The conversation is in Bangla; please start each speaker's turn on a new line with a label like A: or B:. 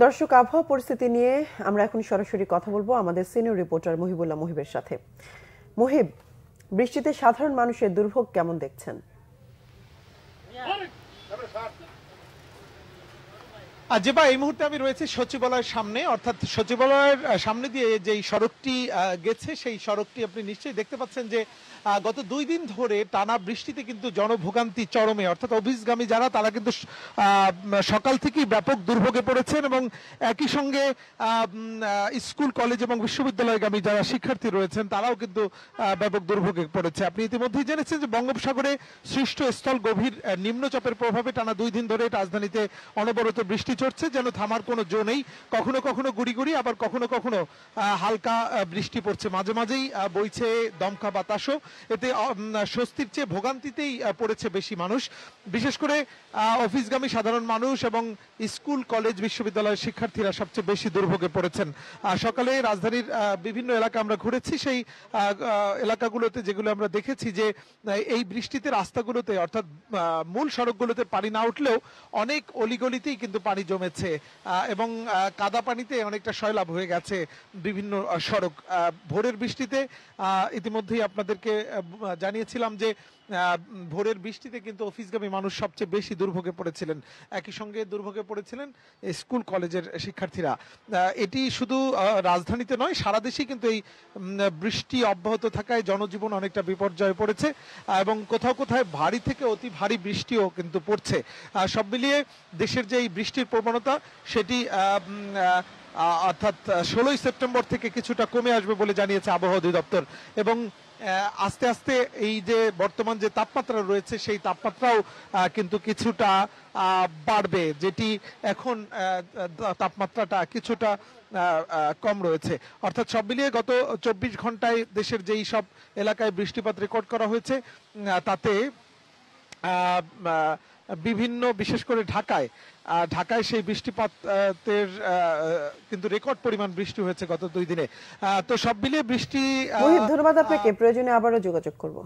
A: দর্শক, আবহাওয়া পরিস্থিতি নিয়ে আমরা এখন সরাসরি কথা বলবো আমাদের সিনিয়র রিপোর্টার মহিবুল্লাহ মহিবের সাথে। মহিব, বৃষ্টিতে সাধারণ মানুষের দুর্ভোগ কেমন দেখছেন?
B: যেবা এই মুহূর্তে আমি রয়েছি সচিবালয়ের সামনে, অর্থাৎ সচিবালয়ের সামনে দিয়ে যেই সড়কটি গেছে সেই সড়কটি আপনি নিশ্চয়ই দেখতে পাচ্ছেন যে গত 2 দিন ধরে টানা বৃষ্টিতে কিন্তু জনভোগান্তি চরমে, অর্থাৎ অফিসগামী যারা তারা কিন্তু সকাল থেকেই ব্যাপক দুর্ভোগে পড়েছেন এবং একই সঙ্গে স্কুল কলেজ এবং বিশ্ববিদ্যালয়গামী যারা শিক্ষার্থী রয়েছেন তারাও কিন্তু ব্যাপক দুর্ভোগে পড়েছে। আপনি ইতিমধ্যেই জেনেছেন যে বঙ্গোপসাগরে সৃষ্ট স্থল গভীর নিম্নচাপের প্রভাবে টানা 2 দিন ধরে রাজধানীতে অনবরত বৃষ্টি চলছে, যেন থামার কোনো জো নেই। কখনো কখনো গুড়ি গুড়ি, আবার কখনো কখনো হালকা বৃষ্টি পড়ছে, মাঝে মাঝেই বইছে দমকা বাতাসও। এতে স্বস্তির চেয়ে ভোগান্তিতেই পড়েছে বেশি মানুষ, বিশেষ করে অফিসগামী সাধারণ মানুষ এবং স্কুল কলেজ বিশ্ববিদ্যালয়ের শিক্ষার্থীরা সবচেয়ে বেশি দুর্ভোগে পড়েছেন। সকালে রাজধানীর বিভিন্ন এলাকা আমরা ঘুরেছি, সেই এলাকাগুলোতে যেগুলো আমরা দেখেছি যে এই বৃষ্টিতে রাস্তাগুলোতে, অর্থাৎ মূল সড়কগুলোতে পানি না উঠলেও অনেক অলিগলিতেই কিন্তু পানি জমেছে এবং কাদা পানিতে অনেকটা সয়লাব হয়ে গেছে বিভিন্ন সড়ক। ভোরের বৃষ্টিতে ইতিমধ্যেই আপনাদেরকে জানিয়েছিলাম যে ভোরের বৃষ্টিতে কিন্তু অফিসগামী মানুষ সবচেয়ে বেশি দুর্ভোগে পড়েছিলেন, একই সঙ্গে দুর্ভোগে পড়েছিলেন স্কুল কলেজের শিক্ষার্থীরা। এটি শুধু রাজধানীতে নয়, সারা দেশেই কিন্তু এই বৃষ্টি অব্যাহত থাকায় জনজীবন অনেকটা বিপর্যয়ে পড়েছে এবং কোথাও কোথাও ভারী থেকে অতি ভারী বৃষ্টিও কিন্তু পড়ছে। সব মিলিয়ে দেশের যে এই বৃষ্টির প্রবণতা সেটি অর্থাৎ 16ই সেপ্টেম্বর থেকে কিছুটা কমে আসবে বলে জানিয়েছে আবহাওয়া অধিদপ্তর এবং আস্তে আস্তে এই যে বর্তমান যে তাপমাত্রা রয়েছে সেই তাপমাত্রাও কিন্তু কিছুটা বাড়বে, যেটি এখন তাপমাত্রাটা কিছুটা কম রয়েছে। অর্থাৎ সব মিলিয়ে গত 24 ঘন্টায় দেশের যেই সব এলাকায় বৃষ্টিপাত রেকর্ড করা হয়েছে তাতে বিভিন্ন, বিশেষ করে ঢাকায় সেই বৃষ্টিপাতের কিন্তু রেকর্ড পরিমাণ বৃষ্টি হয়েছে গত 2 দিনে। তো সব মিলিয়ে বৃষ্টি।
A: মহিব, ধন্যবাদ আপনাকে। প্রয়োজনে আবারও যোগাযোগ করব।